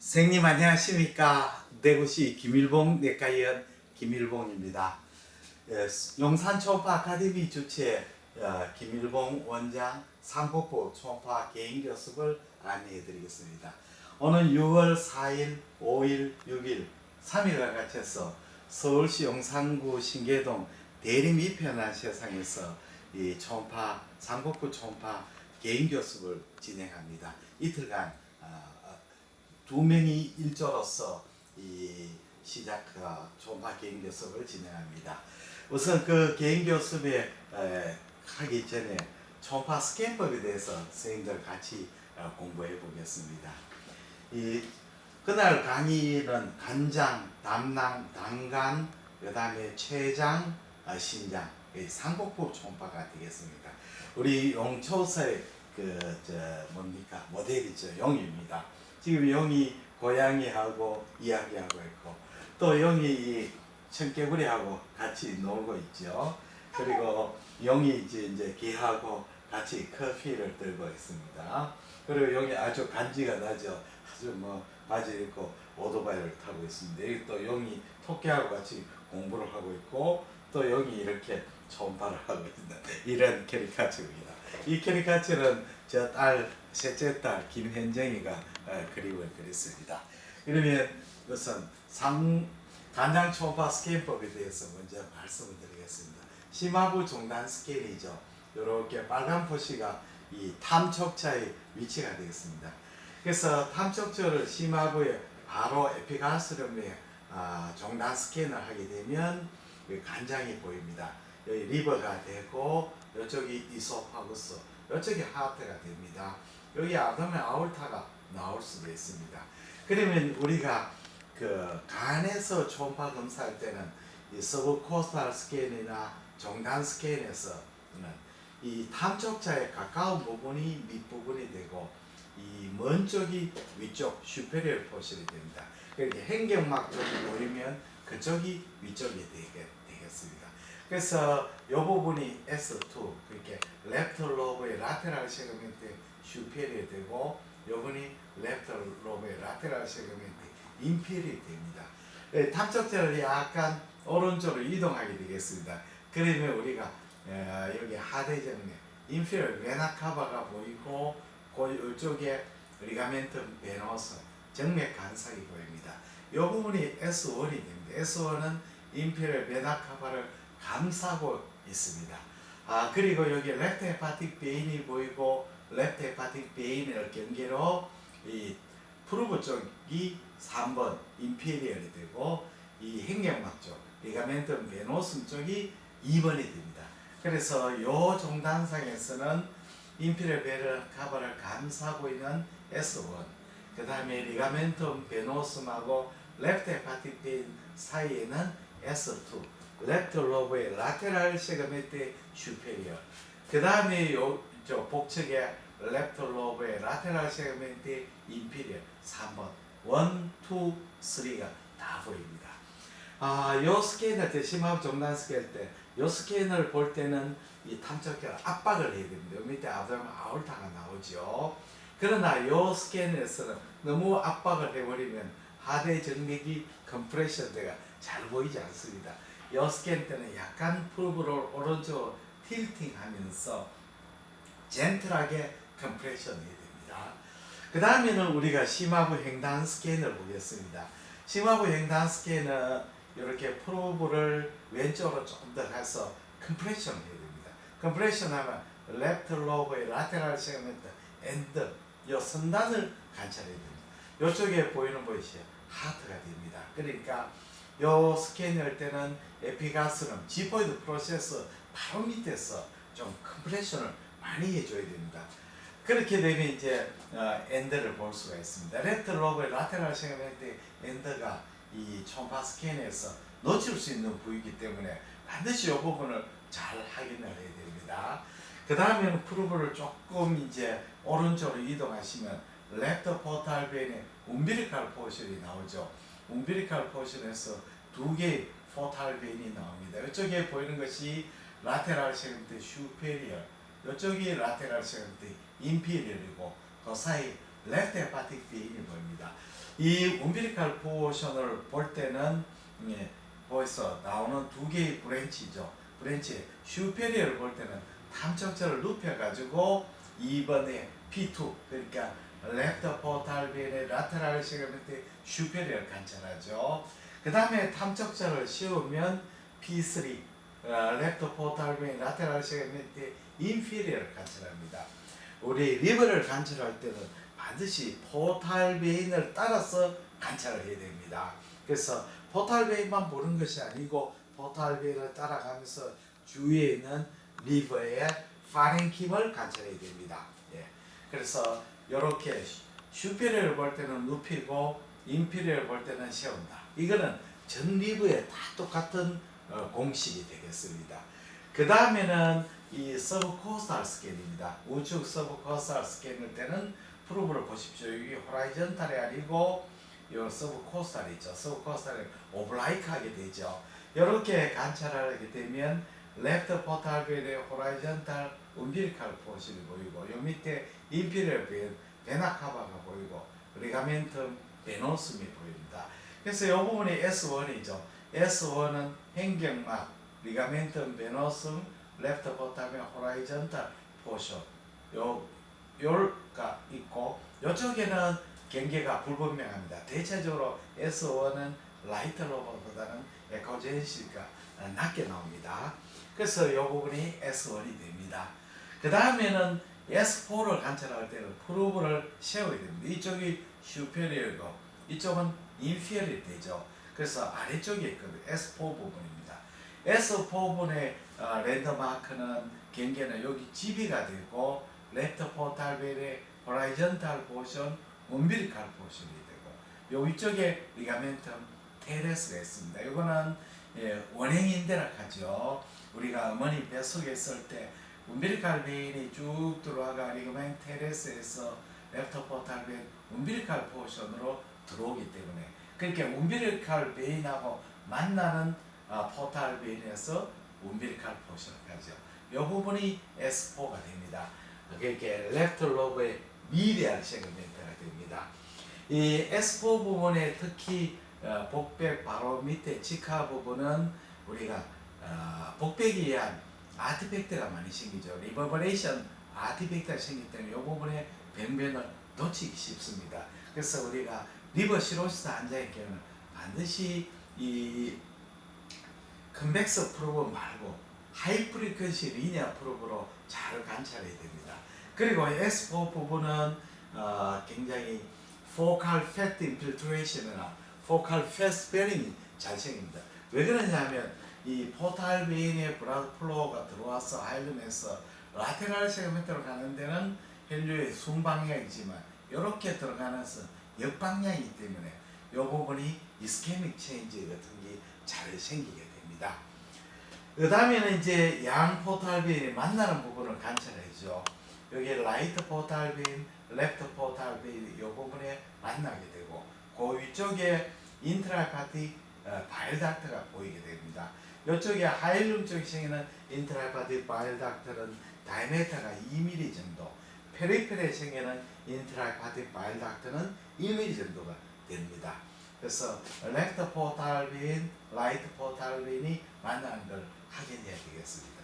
선생님 안녕하십니까. 대구시 김일봉 내과의원 김일봉입니다. 용산 초음파 아카데미 주최 김일봉 원장 상복부 초음파 개인 교습을 안내해 드리겠습니다. 오늘 6월 4일, 5일, 6일 3일과 같이서 서울시 용산구 신계동 대림 이편한 세상에서 이 초음파 상복부 초음파 개인 교습을 진행합니다. 이틀간 두 명이 일조로서 이 초음파 개인 교습을 진행합니다. 우선 그 개인 교습에 하기 전에 초음파 스캔법에 대해서 선생님들 같이 공부해 보겠습니다. 그날 강의는 간장, 담낭, 당간, 그 다음에 췌장, 신장, 상복부 초음파가 되겠습니다. 우리 용초서의 모델이죠. 용입니다. 지금 용이 고양이하고 이야기하고 있고 또 용이 이 청개구리하고 같이 놀고 있죠. 그리고 용이 이제 개하고 같이 커피를 들고 있습니다. 그리고 용이 아주 간지가 나죠. 아주 바지 입고 오토바이를 타고 있습니다. 여기 또 용이 토끼하고 같이 공부를 하고 있고 또 용이 이렇게 초음파를 하고 있는 이런 캐리카처입니다. 이 캐리카처는 저 셋째 딸 김현정이가 그림을 그렸습니다. 그러면 우선 간장 초음파 스캔법에 대해서 먼저 말씀을 드리겠습니다. 심화부 종단 스캔이죠. 이렇게 빨간 표시가 이 탐촉자의 위치가 되겠습니다. 그래서 탐촉자를 심화부에 바로 에피가스름에 종단 스캔을 하게 되면 간장이 보입니다. 여기 리버가 되고 이쪽이 이소파구스, 이쪽이 하트가 됩니다. 여기 아담의 아울타가 나올 수도 있습니다. 그러면 우리가 그 간에서 초음파 검사할 때는 이 서브코스탈 스캔이나 종단 스캔에서는 이 탐촉자에 가까운 부분이 밑부분이 되고 이 먼 쪽이 위쪽 슈페리얼 포션이 됩니다. 그렇게 행경막 쪽이 보이면 그쪽이 위쪽이 되겠습니다. 그래서 이 부분이 S2, 그렇게 레프트 로브의 라테랄 세그멘트 슈페리얼 되고 이 부분이 레프트 로브의 라테랄 세그멘트 인피리얼 됩니다. 탐촉자를 약간 오른쪽으로 이동하게 되겠습니다. 그러면 우리가 여기 하대정맥 인피리얼 베나 카바가 보이고 그 이쪽에 리가멘트 베노스 정맥 간삭이 보입니다. 이 부분이 S1이 됩니다. S1은 인피리얼 베나 카바를 감싸고 있습니다. 그리고 여기 레프트 헤파틱 베인이 보이고 레프트 헤파틱 베인을 경계로 이 프루브 쪽이 3번 인피리얼이 되고 이 행경막 쪽 리가멘tum 베노숨 쪽이 2번이 됩니다. 그래서 이 종단상에서는 인피리얼 베나 카바를 감싸고 있는 S1, 그 다음에 리가멘tum 베노숨하고 레프트 헤파틱 베인 사이에는 S2, 레프트 로브의 라테랄 세그멘트 슈페리어, 그 다음에 저 복측의 레프트 로브의 라테랄 세그멘트 인피리어 3번 1, 2, 3가 다 보입니다. 요 스캔을 심화부 종단 스캔 때 요 스캔을 볼 때는 이 탐촉기를 압박을 해야 됩니다. 요 밑에 아울타가 나오죠. 그러나 요 스캔에서는 너무 압박을 해버리면 하대 정맥이 컴프레션 돼가 잘 보이지 않습니다. 요 스캔 때는 약간 프로브를 오른쪽으로 틸팅 하면서 젠틀하게 컴프레션 해야 됩니다. 그 다음에는 우리가 심화부 횡단 스캔을 보겠습니다. 심화부 횡단 스캔은 이렇게 프로브를 왼쪽으로 조금 더 가서 컴프레션 해야 됩니다. 컴프레션 하면 레프트 로브의 라테랄 세그멘트 엔드 요 선단을 관찰해야 됩니다. 이쪽에 보이는 것이 하트가 됩니다. 그러니까 요 스캔할 때는 에피가스름 지포이드 프로세스 바로 밑에서 좀 컴프레션을 많이 해줘야 됩니다. 그렇게 되면 이제 엔드를 볼 수가 있습니다. 레프트 로브의 라테랄 세그멘트 엔드가 이 초음파 스캔에서 놓칠 수 있는 부위이기 때문에 반드시 이 부분을 잘 확인을 해야 됩니다. 그 다음에는 프루브를 조금 이제 오른쪽으로 이동하시면 레프트 포탈 베인의 움비리칼 포션이 나오죠. 움비리칼 포션에서 두 개의 포탈 베인이 나옵니다. 이쪽에 보이는 것이 라테랄 세그멘트 슈페리얼, 이쪽이 라테랄 세그멘트 인피리얼이고 그 사이 레프트 헤파틱 베인이 보입니다. 이 umbilical 포션을 볼 때는 거기서 나오는 두 개의 브랜치죠. 브랜치 슈페리어를 볼 때는 탐척자를 눕혀가지고 2번에 P2 그러니까 랩터 포탈빈의 라테랄 세그멘트 슈페리어를 관찰하죠. 그 다음에 탐척자를 씌우면 P3 랩터 포탈빈의 라테랄 세그멘트 인피리어를 관찰합니다. 우리 리버를 관찰할 때는 반드시 포탈 베인을 따라서 관찰을 해야 됩니다. 그래서 포탈 베인만 보는 것이 아니고 포탈 베인을 따라가면서 주위에 있는 리버의 파렌킴을 관찰해야 됩니다. 예. 그래서 이렇게 슈페리어를 볼 때는 눕히고 인피리어를 볼 때는 세운다. 이거는 전 리버에 다 똑같은 공식이 되겠습니다. 그 다음에는 이 서브코스탈 스캔입니다. 우측 서브코스탈 스캔일 때는 프로브를 보십시오. 여기 호라이전탈이 아니고 요 서브코스탈이 있죠. 서브코스탈이 오블라이크하게 되죠. 이렇게 관찰하게 되면 레프트 포탈 베인의 호라이전탈 umbilical 포션이 보이고 요 밑에 인피리얼 베인 베나카바가 보이고 리가멘텀 베노숨이 보입니다. 그래서 이 부분이 S1이죠. S1은 행경막 리가멘텀 베노숨 레프트 포탈 호라이전탈 포션 요가 있고 요쪽에는 경계가 불분명합니다. 대체적으로 S1은 라이트 로버보다는 에코젠시가 낮게 나옵니다. 그래서 이 부분이 S1이 됩니다. 그 다음에는 S4를 관찰할 때는 프로브를 세워야 됩니다. 이쪽이 슈페리어고 이쪽은 인피리어 되죠. 그래서 아래쪽에 있거든요. S4 부분입니다. S4 부분의 랜드마크는 경계는 여기 GB가 되고 레프트 포탈 베인의 호라이전탈 포션, umbilical 포션이 되고 요 위쪽에 리가멘텀 테레스가 있습니다. 이거는 원행인대라 하죠. 우리가 어머니 뱃속에 있을 때 umbilical 베인이 쭉 들어와가 리가멘텀 테레스에서 레프트 포탈 베인 umbilical 포션으로 들어오기 때문에 그러니까 umbilical 베인하고 만나는 포탈 베인에서 umbilical 포션을 가죠. 이 부분이 S4가 됩니다. 이렇게 레프트 로브의 미디안 세그멘트가 됩니다. 이 S4 부분에 특히 복백 바로 밑에 직하 부분은 우리가 복백에 의한 아티팩트가 많이 생기죠. 리버버레이션 아티팩트가 생기기 때문에 이 부분에 변변을 놓치기 쉽습니다. 그래서 우리가 리버 시로시스 환자의 경우는 반드시 이 컨벡스 프로브 말고 하이 프리퀀시 리니어 프로브로 잘 관찰해야 됩니다. 그리고 S4 부분은 굉장히 focal fat infiltration이나 focal fat sparing이 잘 생깁니다. 왜 그러냐면 이 포탈 베인의 블러드 플로우가 들어와서 하일름에서 라테랄 세그멘트로 가는 데는 혈류의 순방향이지만 이렇게 들어가는 역방향이기 때문에 이 부분이 이스케믹 체인지 같은 게 잘 생기게 됩니다. 그 다음에는 이제 양 포탈 베인이 만나는 부분을 관찰해야죠. 여기 라이트 포탈 베인, 레프트 포탈 베인 이 부분에 만나게 되고 그 위쪽에 인트라헤파틱 바일 닥터가 보이게 됩니다. 이쪽에 하일룸 쪽에 생기는 인트라헤파틱 바일 닥터는 다이아미터가 2mm 정도, 페리페리에 생기는 인트라헤파틱 바일 닥터는 1mm 정도가 됩니다. 그래서 레프트 포탈 베인, 라이트 포탈 베인이 만나는 걸 확인해야 되겠습니다.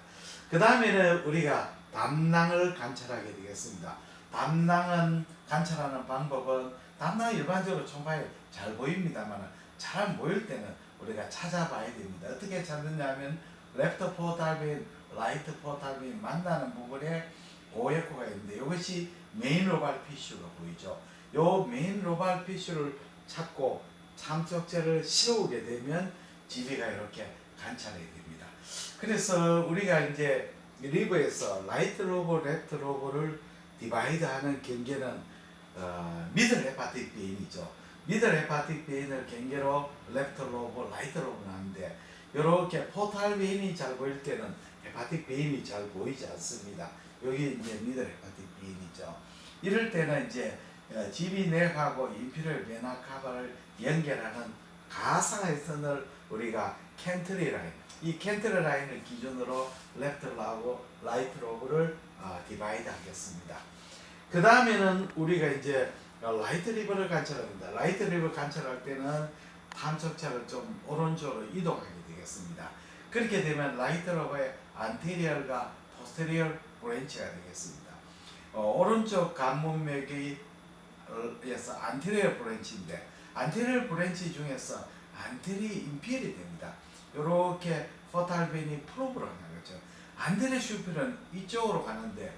그 다음에는 우리가 담낭을 관찰하게 되겠습니다. 담낭은 관찰하는 방법은 담낭은 일반적으로 총괄 잘 보입니다만 잘 안 보일 때는 우리가 찾아봐야 됩니다. 어떻게 찾느냐면 레프트 포탈 베인, 라이트 포탈 베인 만나는 부분에 고에코가 있는데 이것이 메인 로발 피슈가 보이죠. 이 메인 로발 피슈를 찾고 참석제를 씌우게 되면 GB가 이렇게 관찰해야 됩니다. 그래서 우리가 이제 리버에서 라이트 로브, 레프트 로브를 디바이드하는 경계는 미들 헤파틱 베인이죠. 미들 헤파틱 베인을 경계로 레프트 로브, 라이트 로브 나는데 이렇게 포탈 베인이 잘 보일 때는 헤파틱 베인이 잘 보이지 않습니다. 여기 이제 미들 헤파틱 베인이죠. 이럴 때는 이제 GB 넥하고 인피리얼 베나 카바를 연결하는 가상의 선을 우리가 캔트리 라인, 이 캔트리 라인을 기준으로 레프트 로브, 라이트 로브를 디바이드 하겠습니다. 그 다음에는 우리가 이제 라이트 리버를 관찰합니다. 라이트 리버 관찰할 때는 탐척차를 좀 오른쪽으로 이동하게 되겠습니다. 그렇게 되면 라이트 리버의 안테리얼과 포스테리얼 브랜치가 되겠습니다. 오른쪽 관문맥이 에서 안테리얼 브랜치인데 안테리얼 브랜치 중에서 안테리 인피리 됩니다. 이렇게 포탈벤이 프로브로 하는 거죠. 안테리 슈필은 이쪽으로 가는데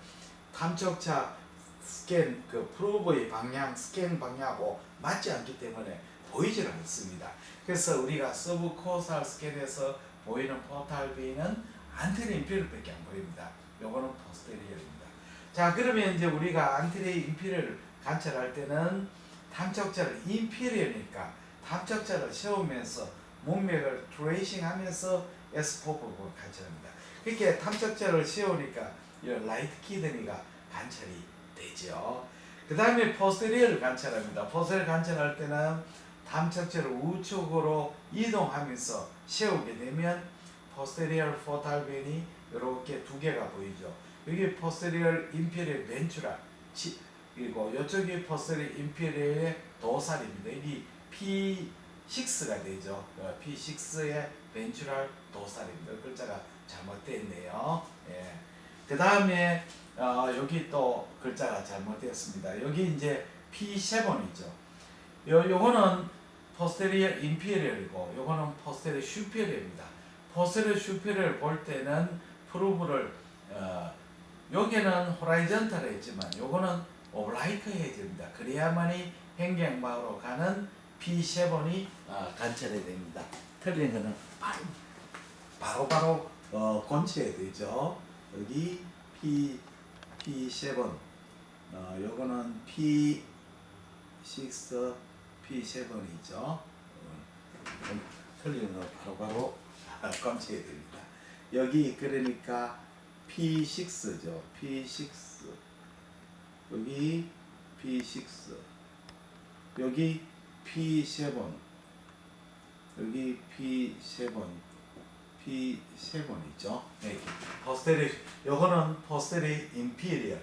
탐척차 스캔 그 프로브의 방향 스캔 방향하고 맞지 않기 때문에 보이질 않습니다. 그래서 우리가 서브코살 스캔에서 보이는 포탈벤은 안테리 인피리밖에 안 보입니다. 요거는 포스테리얼입니다. 자, 그러면 이제 우리가 안테리 인피리를 관찰할 때는 탐척자를 인피리어니까 탐척자를 세우면서 문맥을 트레이싱하면서 S4법을 관찰합니다. 그렇게 탐척자를 세우니까 이 라이트 키드니가 관찰이 되죠. 그 다음에 포스테리어를 관찰합니다. 포스테리어를 관찰할 때는 탐척자를 우측으로 이동하면서 세우게 되면 포스테리어 포탈벤이 이렇게 두 개가 보이죠. 여기 포스테리어 인피리어 벤츄라 그리고 이쪽이 포스테리어 인피리어의 도살입니다. 여기 P6가 되죠. P6의 벤츄랄 도살입니다. 글자가 잘못되어 있네요. 예. 그 다음에 여기 또 글자가 잘못되었습니다. 여기 이제 P7이죠. 요거는 포스테리어 인피리어이고 요거는 포스테리어 슈피리어입니다. 포스테리어 슈피리어를 볼 때는 프루브를 여기는 호라이전탈에 있지만 요거는 오브라이트 해야 됩니다. 그래야만이 행경막으로 가는 P7이 관찰이 됩니다. 틀린 거는 바로 건치해야 되죠. 여기 P7 요거는 P6 P7이죠. 틀린 거 바로 건치해야 됩니다. 여기 그러니까 P6죠. P6 여기 P6 여기 P7 여기 P7이죠. 네. 포스테리어 요거는 포스테리어 인피리어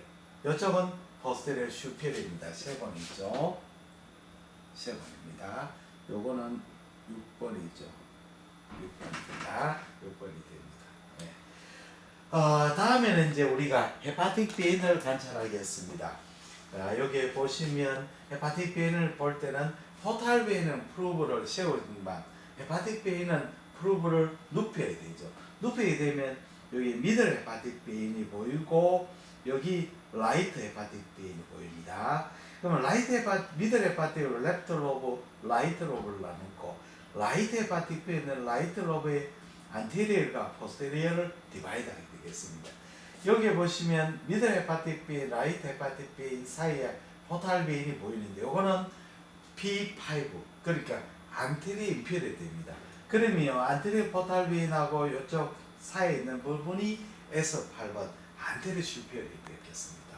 이쪽은 포스테리어 슈페리어입니다. 7번이죠. 7번입니다. 요거는 6번이죠. 6번입니다. 6번이 됩니다. 네. 다음에는 이제 우리가 헤파틱 B인을 관찰하겠습니다. 여기 보시면 헤파틱 B인을 볼 때는 포탈 베인은 프루브를 세우지만 헤파틱 베인은 프루브를 눕혀야 되죠. 눕히게 되면 여기 미들 헤파틱 베인이 보이고 여기 라이트 헤파틱 베인이 보입니다. 그러면 미들 헤파틱을 레프트 로브, 라이트 로브를 나누고 라이트 헤파틱 베인은 라이트 로브의 안테리어가 포스테리어를 디바이드하게 되겠습니다. 여기 보시면 미들 헤파틱 베인, 라이트 헤파틱 베인 사이에 포탈 베인이 보이는데 이거는 P5 그러니까 안테리어 인피리어 됩니다. 그러면 안테리어 포탈 베인하고 이쪽 사이에 있는 부분이 S8번 안테리어 슈피어리 되겠습니다.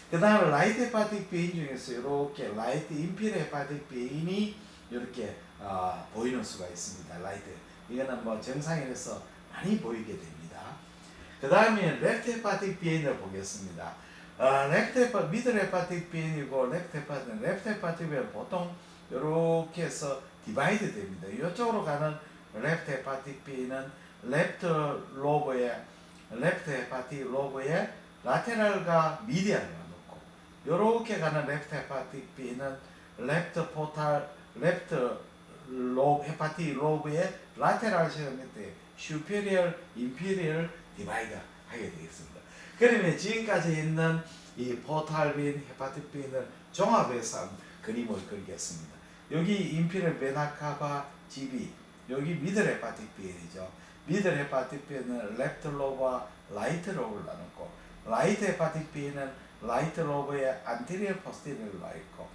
그 다음에 라이트 헤파틱 베인 중에서 이렇게 라이트 인피리어 헤파틱 베인이 이렇게 보이는 수가 있습니다. 라이트 이거는 뭐 정상인에서 많이 보이게 됩니다. 그 다음에 레프트 헤파틱 베인을 보겠습니다. 미들 헤파틱 베인이고 레프트 헤파틱 베인 보통 이렇게 해서 디바이드 됩니다. 이쪽으로 가는 레프트 헤파틱 베인은 레프트 헤파틱 로브의 라테랄과 미디안을 놓고 이렇게 가는 레프트 헤파틱 베인은 레프트 헤파틱 로브의 라테랄 시그먼트에 슈페리얼, 인피리얼 디바이드 하게 되겠습니다. 그러면 지금까지 있는 이 포탈 베인, 헤파틱 베인을 종합해서 그림을 그리겠습니다. 여기 인피리얼 베나카바 GB, 여기 미들 헤파틱 베인이죠. 미들 헤파틱 베인은 레프트 로브와 라이트 로브를 나누고 라이트 헤파틱 베인은 라이트 로브의 안테리어 포스테리어를 나누고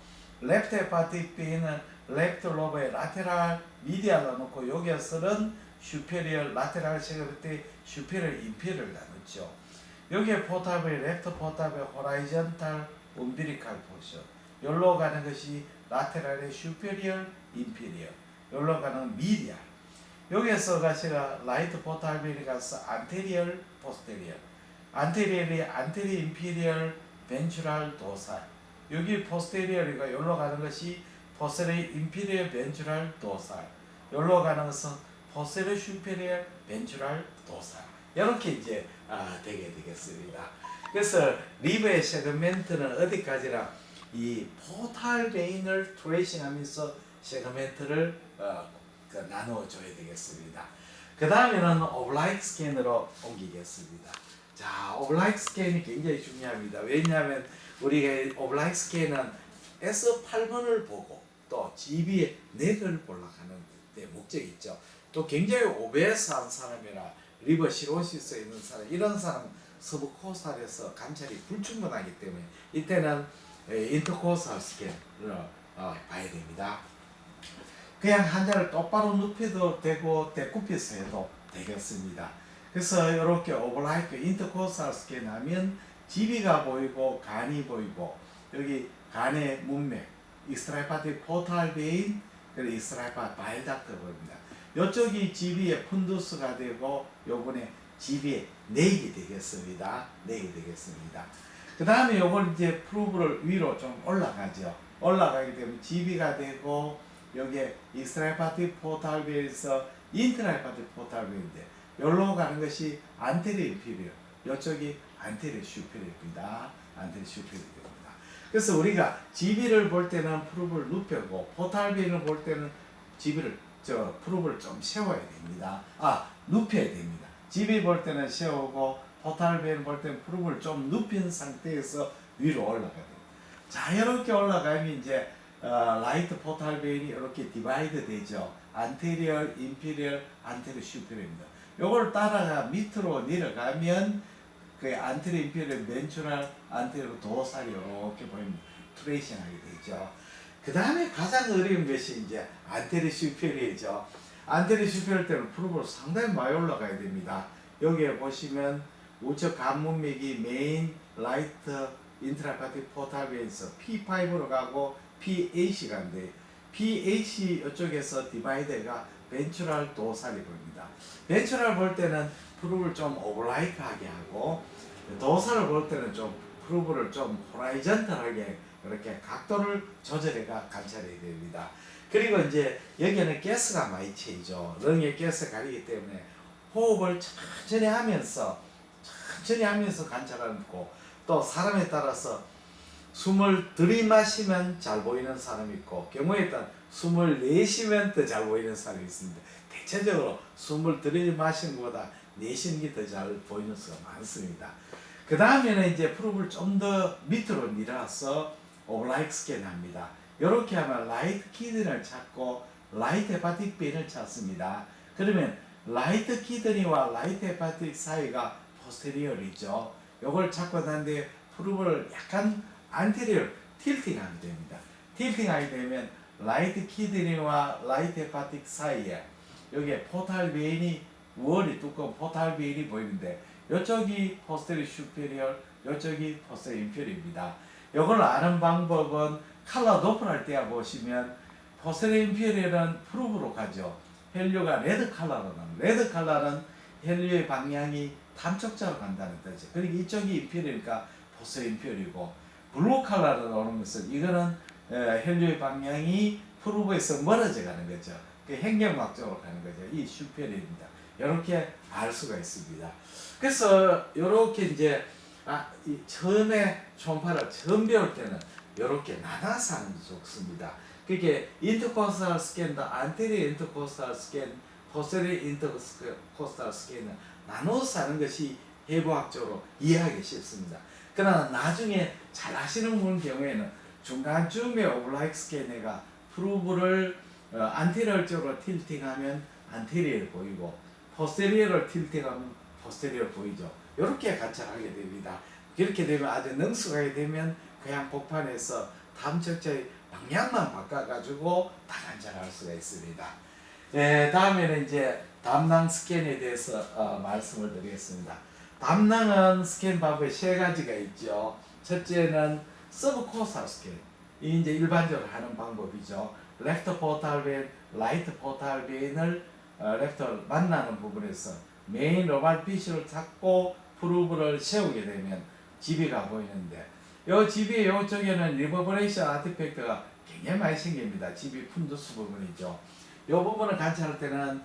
레프트 헤파틱 베인은 레프트 로브의 라테랄 미디알을 나누고 여기에서는 슈페리얼 라테랄 세그멘트 슈페리얼 인피리얼을 나누죠. 여기에 포탑의 레프트 포탑의 호라이전탈 umbilical 포션 여기로 가는 것이 라테랄의 슈페리얼 인피리얼 여기로 가는 미디알 여기에서가 제가 라이트 포탈 베인이 가서 안테리얼 포스테리얼 안테리얼이 안테리 인피리얼 벤츄랄 도살 여기 포스테리어리가 여기로 가는 것이 포스테리어 인피리어 벤츄랄 도살, 여기로 가는 것은 포스테리어 슈페리어 벤츄랄 도살. 이렇게 이제 되게 되겠습니다. 그래서 리버의 세그멘트는 어디까지나 이 포탈 베인을 트레이싱하면서 세그멘트를 나누어줘야 되겠습니다. 그 다음에는 오블라이크 스캔으로 옮기겠습니다. 자, 오블라이크 스캔이 굉장히 중요합니다. 왜냐하면 우리가 오블라이크 스캔은 S8번을 보고 또 GB의 넥을 보려고 하는 데 목적이 있죠. 또 굉장히 오베스한 사람이나 리버 시로시스에 있는 사람, 이런 사람 서브코스탈에서 감찰이 불충분하기 때문에 이때는 인터코스탈 스캔을 봐야 됩니다. 그냥 환자를 똑바로 눕혀도 되고 대굽혀서 해도 되겠습니다. 그래서 이렇게 오블라이크 인터코스탈 스캔하면 GB가 보이고 간이 보이고 여기 간의 문맥, 익스트라헤파틱 포탈 베인, 그리고 익스트라헤파틱 바일 닥터 보입니다. 이쪽이 GB의 푼두스가 되고 요번에 GB의 넥이 되겠습니다. 넥이 되겠습니다. 그 다음에 요걸 이제 프루브를 위로 좀 올라가죠. 올라가게 되면 GB가 되고 여기에 익스트라헤파틱 포탈 베인에서 인트라헤파틱 포탈 베인인데 여기로 가는 것이 안테리어 인피리어, 이쪽이 안테리어 슈페리어입니다. 안테리어 슈페리어입니다. 그래서 우리가 GB를 볼 때는 프루브를 눕혀고 포탈 베인을 볼 때는 GB를 프루브를 좀 세워야 됩니다. 눕혀야 됩니다. GB 볼 때는 세우고 포탈 베인 볼 때는 프루브를 좀 눕힌 상태에서 위로 올라가야 됩니다. 자, 이렇게 올라가면 이제 라이트 포탈 베인이 이렇게 디바이드 되죠. 안테리어, 인피리어, 안테리어 슈페리어입니다. 요걸 따라가 밑으로 내려가면 그 안테리어, 인피리어, 벤츄랄, 안테리어 도살이 이렇게 보이면 트레이싱하게 되죠. 그 다음에 가장 어려운 것이 이제 안테리어 슈페리어죠. 안테리어 슈페리어 때는 프루브로 상당히 많이 올라가야 됩니다. 여기에 보시면 우측 간문맥이 메인, 라이트, 인트라파틱 포탈 베인에서 P5로 가고 PAC 간데 PAC 이쪽에서 디바이더가 벤츄랄 도살이 보입니다. 벤츄랄 볼 때는 프루브를 좀 오블라이크하게 하고 도살을 볼 때는 좀 프루브를 좀 호라이전탈하게 이렇게 각도를 조절해가 관찰해야 됩니다. 그리고 이제 여기는 가스가 많이 채이죠. 렁에 가스가 가리기 때문에 호흡을 천천히 하면서 관찰하고 또 사람에 따라서 숨을 들이마시면 잘 보이는 사람이 있고 경우에 따라 숨을 내쉬면 더 잘 보이는 사람이 있습니다. 대체적으로 숨을 들이마시는 것보다 내쉬는 게 더 잘 보이는 수가 많습니다. 그 다음에는 이제 프루브를 좀 더 밑으로 밀어서 오블라이크 스캔합니다. 이렇게 하면 라이트 키드니를 찾고 라이트 헤파틱 베인을 찾습니다. 그러면 라이트 키드니와 라이트 헤파틱 사이가 포스테리어리죠. 이걸 찾고 난 뒤에 프루브를 약간 안테리어 틸팅하게 됩니다. 틸팅하게 되면 라이트 키드니와 라이트 헤파틱 사이에 여기에 포탈 베인이 월이 두꺼운 포탈 베인이 보이는데 이쪽이 포스테리어 슈페리어, 이쪽이 포스테리어 인페리어입니다. 이걸 아는 방법은 칼라 도플할 때 보시면 포스테리어 인페리어는 프루브로 가죠. 헬류가 레드 칼라로 나옵니다. 레드 칼라는 헬류의 방향이 탐촉자로 간다는 뜻이죠. 그리고 이쪽이 인페리어니까 포스테리어 인페리어이고 블루 칼라로 나오는 것은 이거는 헬류의 방향이 프루브에서 멀어져 가는 거죠. 그 행경막 쪽으로 가는 거죠. 이 슈페리어입니다. 이렇게 알 수가 있습니다. 그래서 이렇게 이제 처음에 초음파를 처음 배울 때는 이렇게 나눠서 하는 게 좋습니다. 그게 인터코스탈 스캔도 안테리어 인터코스탈 스캔, 포스테리어 인터코스탈 스캔을 나눠서 하는 것이 해부학적으로 이해하기 쉽습니다. 그러나 나중에 잘 하시는 분 경우에는 중간쯤에 오블라이크 스캔에가 프루브를 안테리어 쪽으로 틸팅하면 안테리어를 보이고 포스테리어를 틸팅하면 포스테리어를 보이죠. 이렇게 관찰하게 됩니다. 그렇게 되면 아주 능숙하게 되면 그냥 복판에서 탐척자의 방향만 바꿔가지고 다 관찰할 수가 있습니다. 다음에는 이제 담낭 스캔에 대해서 말씀을 드리겠습니다. 담낭은 스캔 방법이 세 가지가 있죠. 첫째는 서브코스탈 스캔. 이 이제 일반적으로 하는 방법이죠. 레프트 포탈 베인, 라이트 포탈 베인을 레프트를 만나는 부분에서 메인 로발 피쉬를 찾고 프루브를 세우게 되면 GB가 보이는데 요 집이 요쪽에는 리버브레이션 아티팩트가 굉장히 많이 생깁니다. 집이 푼두스 부분이죠. 요 부분을 관찰할 때는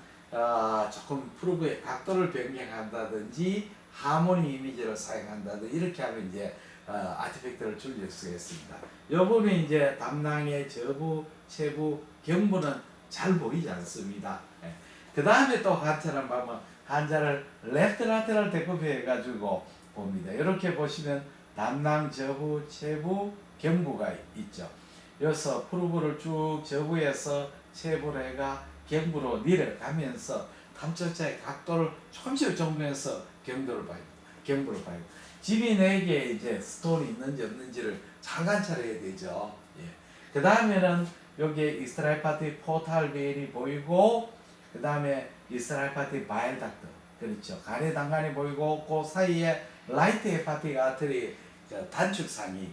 조금 프루브의 각도를 변경한다든지 하모니 이미지를 사용한다든지 이렇게 하면 이제 아티팩트를 줄일 수가 있습니다. 이 부분이 이제 담낭의 저부, 체부, 경부는 잘 보이지 않습니다. 예. 그 다음에 또 관찰한 방법 한자를 레프트 라테럴 데코피 해가지고 봅니다. 이렇게 보시면 담낭, 저부, 체부, 경부가 있죠. 여기서 프루브를 쭉 저부에서 체부로 해가 경부로 내려가면서 탐척자의 각도를 조금씩 정면에서 경부를 봐요. 집이 내게 이제 스톤이 있는지 없는지를 잘 관찰해야 되죠. 예. 그 다음에는 여기 이스라엘 파티 포탈 베일이 보이고, 그 다음에 이스라엘 파티 바일 닥터, 그렇죠. 간의 단간이 보이고, 그 사이에 라이트 헤파틱 아트리 단축상이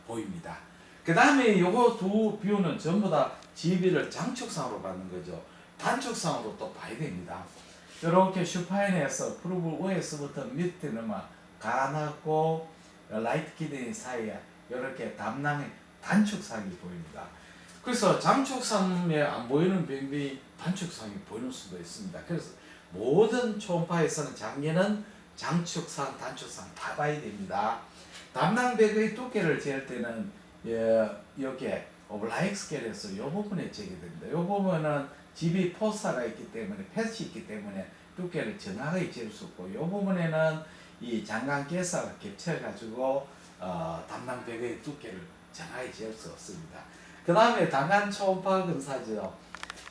보입니다. 그 다음에 요거 두 뷰는 전부 다 GB를 장축상으로 받는 거죠. 단축상으로 또 봐야 됩니다. 이렇게 슈파인에서 프루브 OS부터 밑에는 간하고 라이트 키드니 사이에 이렇게 담낭의 단축상이 보입니다. 그래서 장축상에 안 보이는 병이 단축상이 보이는 수도 있습니다. 그래서 모든 초음파에서는 장기는 장축상, 단축상 다 봐야 됩니다. 담낭백의 두께를 잴 때는 여기에 오블라이크 스케일에서 이 부분에 재게 됩니다. 이 부분은 집이 포사가 있기 때문에 패치 있기 때문에 두께를 정확하게 잴 수 없고, 이 부분에는 이 장관계사가 겹쳐가지고 담낭백의 두께를 정확하게 잴 수 없습니다. 그 다음에 단간 초음파 검사죠.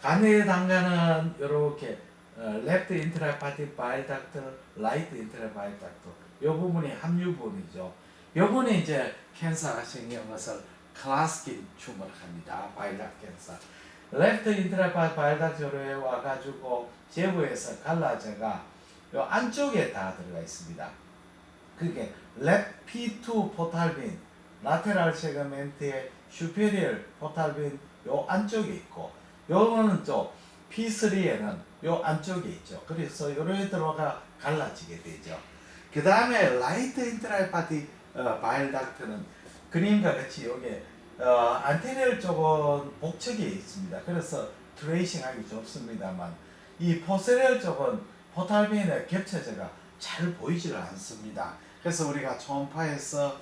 간의 단간은 이렇게 레프트 인트라헤파틱 바일 닥터, 라이트 인트라바일 닥터, 이 부분이 함유 부분이죠. 이 부분이 이제 캔서가 생긴 것을 클라스킨 튜머를 합니다. 바일 닥터 캔서. 레프트 인트라바일 바일 닥터로 와가지고 제부에서 갈라져가 이 안쪽에 다 들어가 있습니다. 그게 랩 P2 포탈빈, 라테랄 세그멘트의 슈페리얼 포탈빈 요 안쪽에 있고, 요거는 또 P3에는 요 안쪽에 있죠. 그래서 요로에 들어가 갈라지게 되죠. 그 다음에 라이트 인트라헤파틱 바일 닥터는 그림과 같이 여기 안테리얼 쪽은 복척에 있습니다. 그래서 트레이싱하기 좋습니다만 이 포세리얼 쪽은 포탈빈에 겹쳐져가 잘 보이지를 않습니다. 그래서 우리가 초음파에서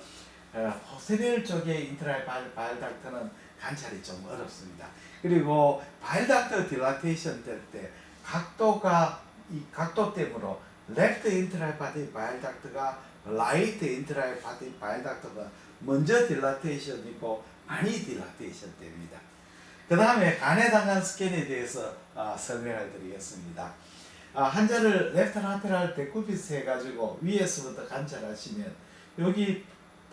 포세리얼 쪽의 인트라헤파틱 바일 닥터는 관찰이 좀 어렵습니다. 그리고 바일 닥터 딜라테이션 될 때 각도가 이 각도 때문에 레프트 인트라헤파틱 바일 닥터가 라이트 인트라헤파틱 바일 닥터가 먼저 딜라테이션이고 많이 딜라테이션 됩니다. 그 다음에 간의 단간 스캔에 대해서 설명을 드리겠습니다. 한자를 레프트 라테랄 데쿠피스 해가지고 위에서부터 관찰하시면 여기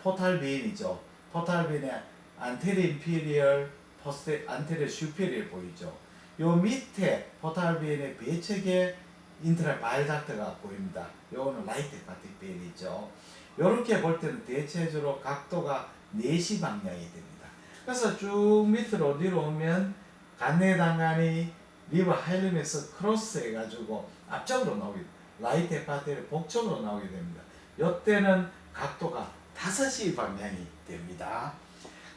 포탈 베인이죠. 포탈 베인에 안테리 인피리얼, 포스테 안테리 슈페리얼 보이죠. 요 밑에 포탈 베인의 배측에 인트라 바일 닥터가 보입니다. 요거는 라이트 헤파틱 베인이죠. 요렇게 볼 때는 대체적으로 각도가 4시 방향이 됩니다. 그래서 쭉 밑으로 내려오면 간내단간이 리버 하일림에서 크로스 해가지고 앞쪽으로 나오게 됩니다. 라이트 헤파틱의 북쪽으로 나오게 됩니다. 요때는 각도가 5시 방향이 됩니다.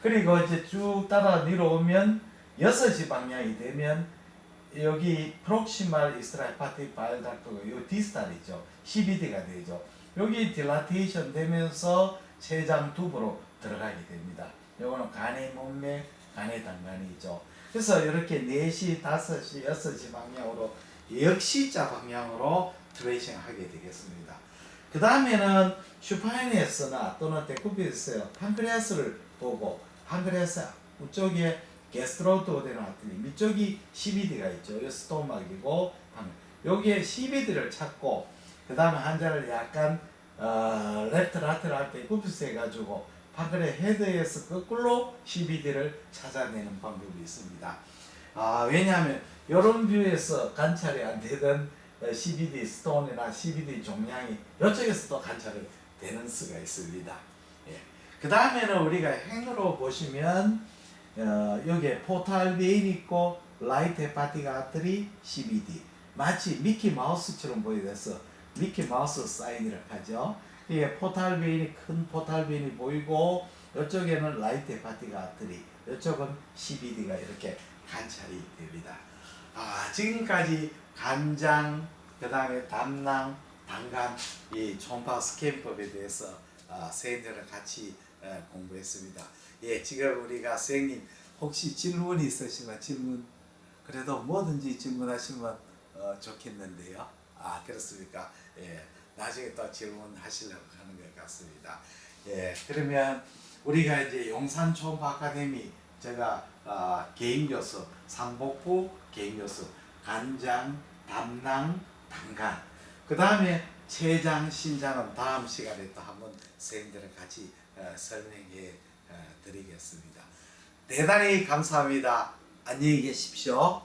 그리고 이제 쭉 따라 내려오면 6시 방향이 되면 여기 프록시말 이스트라헤파틱 바일 닥터가 요 디스탈이죠. CBD가 되죠. 여기 딜라테이션 되면서 췌장 튜브로 들어가게 됩니다. 요거는 간의 몸매, 간의 단간이죠. 그래서 이렇게 4시, 5시, 6시 방향으로 역시자 방향으로 트레이싱 하게 되겠습니다. 그 다음에는 슈파인에서나 또는 데쿠피에서 판크레아스를 보고, 판크레아스 우쪽에 게스트로도데나트리 밑쪽이 CBD가 있죠. 이 스토막이고 여기에 CBD를 찾고, 그 다음에 한자를 약간 레프트 라테랄 데쿠피스 해가지고 판크레 헤드에서 거꾸로 CBD를 찾아내는 방법이 있습니다. 왜냐하면 이런 뷰에서 관찰이 안 되던 CBD 스톤이나 CBD 종양이 이쪽에서 또 관찰이 되는 수가 있습니다. 예. 그 다음에는 우리가 행으로 보시면 여기에 포탈 베인 있고 라이트 헤파틱 아트리 CBD 마치 미키 마우스처럼 보여서 미키 마우스 사인이라고 하죠. 이게 포탈베인이 큰 포탈베인이 보이고 이쪽에는 라이트 헤파틱 아트리, 이쪽은 CBD가 이렇게 관찰이 됩니다. 지금까지 간장, 그 다음에 담낭, 당간, 이 초음파 스캔법에 대해서 선생님들과 같이 공부했습니다. 예, 지금 우리가 선생님 혹시 질문이 있으시면 질문, 그래도 뭐든지 질문하시면 좋겠는데요. 그렇습니까? 예, 나중에 또 질문하시려고 하는 것 같습니다. 예, 그러면 우리가 이제 용산 초음파 아카데미 제가 개인 교수, 상복부 개인 교수, 간장, 담낭, 당간, 그 다음에 췌장, 신장은 다음 시간에 또 한번 선생님들과 같이 설명해 드리겠습니다. 대단히 감사합니다. 안녕히 계십시오.